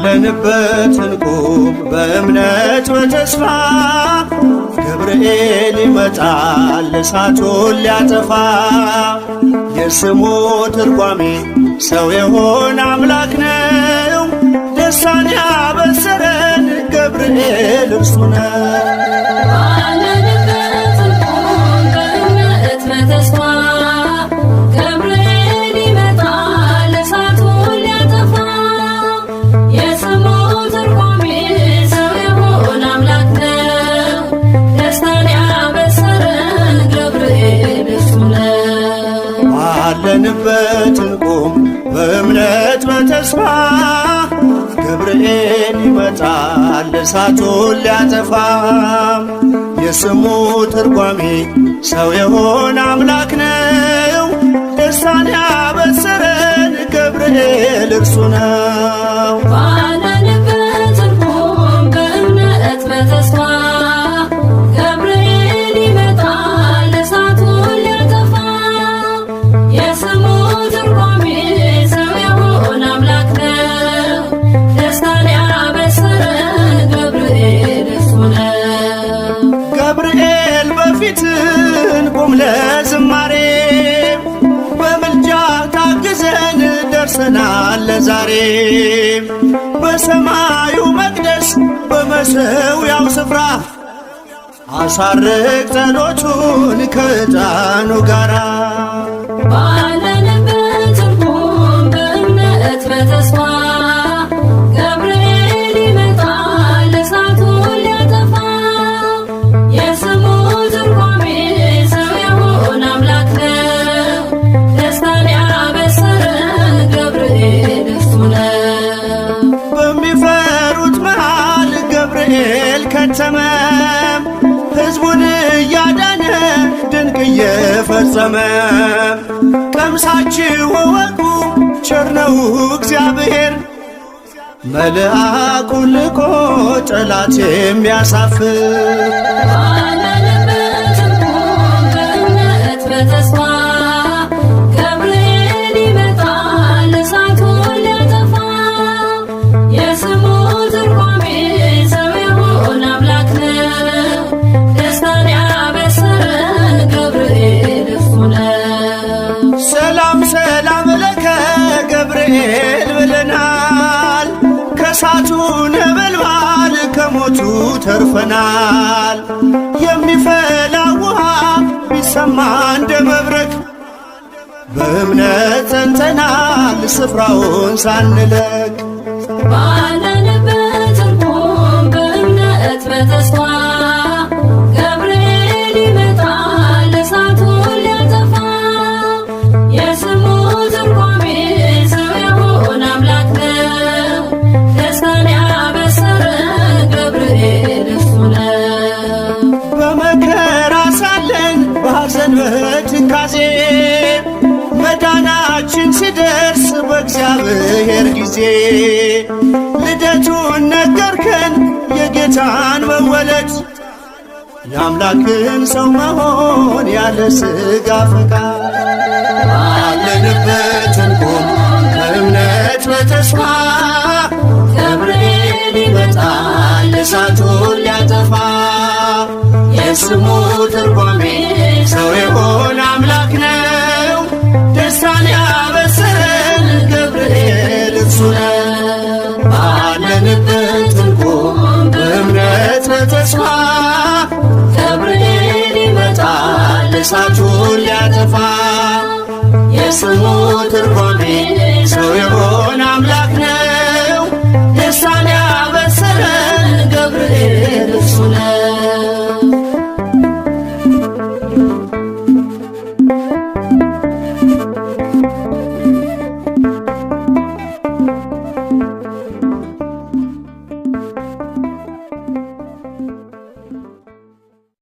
ባለንበት እንቁም በእምነት በተስፋ ገብርኤል ይመጣል እሳቱን ሊያጠፋ። የስሙ ትርጓሜ ሰው የሆነ አምላክ ነው። ደስታን ያበሰረን ገብርኤል እርሱ ነው። ባለንበት እንቁም በእምነት በተስፋ ገብርኤል ይመጣል እሳቱን ሊያጠፋ። የስሙ ትርጓሜ ሰው የሆነ አምላክ ነው። ደስታን ያበሰረን ገብርኤል እርሱ ነው። ባለንበት እንቁም በእምነት በተስፋ ገብርኤል ይመጣል እሳቱን ሊያጠፋ። የስሙ ትርጓሜ ሰው የሆነ አምላክ ነው። ደስታን ያበሰረን ገብርኤል እርሱ ነው። ባለንበት እንቁም በእምነት በተስፋ ገብርኤል ይመጣል እሳቱን ሊያጠፋ። የስሙ ትርጓሜ ሰው የሆነ አምላክ ነው። ደስታን ያበሰረን ገብርኤል እርሱ ነው። ገብርኤል በፊት እንቁም ለዝማሬ በምልጃ ታግዘን ደርሰናል ለዛሬ። በሰማዩ መቅደስ በመሠዊያው ስፍራ አሳርግ ጸሎቱን ከዕጣኑ ጋራ። ባለንበት እንቁም በእምነት በተስፋ ገብርኤል ይመጣል እሳቱን ሊያጠፋ። የስሙ ትርጓሜ ሰው የሆነ አምላክ ነው። ደስታን ያበሰረን ገብርኤል እርሱ ነው። በሚፈሩት መሃል ገብርኤል ከተመ። ሕዝቡን እያዳነ ድንቅ እየፈጸመ። ቀምሳችሁ እወቁ ቸር ነው እግዚአብሔር፣ መልአኩን ልኮ ጠላት የሚያሳፍር። ባለንበት እንቁም በእምነት በተስፋ ገብርኤል ይመጣል እሳቱን ሊያጠፋ። የስሙ ትርጓሜ ሰው የሆነ አምላክ ነው። ደስታን ያበሰረን ገብርኤል እርሱ ነው። ሰላም ሰላም ለከ ገብርኤል ብለናል። ከእሳቱ ነበልባል ከሞቱ ተርፈናል። የሚፈላ ውሃ ቢሰማ እንደ መብረቅ በእምነት ጸንተናል ስፍራውን ሳንለቅ። ባለንበት እንቁም በእምነት በተስፋ ገብርኤል ይመጣል እሳቱን ሊያጠፋ። የስሙ ትርጓሜ ሰው የሆነ አምላክ ነው። ደስታን ያበሰረን ገብርኤል እርሱ ነው። በመከራ ሳለን በሐዘን በትካዜ መዳናችን ሲደርስ በእግዚአብሔር ጊዜ ልደቱን ነገርከን የጌታን መወለድ። የአምላክን ሰው መሆን ያለ ሥጋ ፈቃድ። ባለንበት እንቁም በእምነት በተስፋ ገብርኤል ይመጣል እሳቱን ሊያጠፋ። የስሙ ትርጓሜ ሰው የሆነ አምላክ ነው። ደስታን ያበሰረን ገብርኤል እርሱ ነው። ባለንበት እንቁም በእምነት በተስፋ ገብርኤል ይመጣል እሳቱን ሊያጠፋ። የስሙ ትርጓሜ ሰው የሆነ አምላክ ነው። ደስታን ያበሰረን ገብርኤል እርሱ ነው።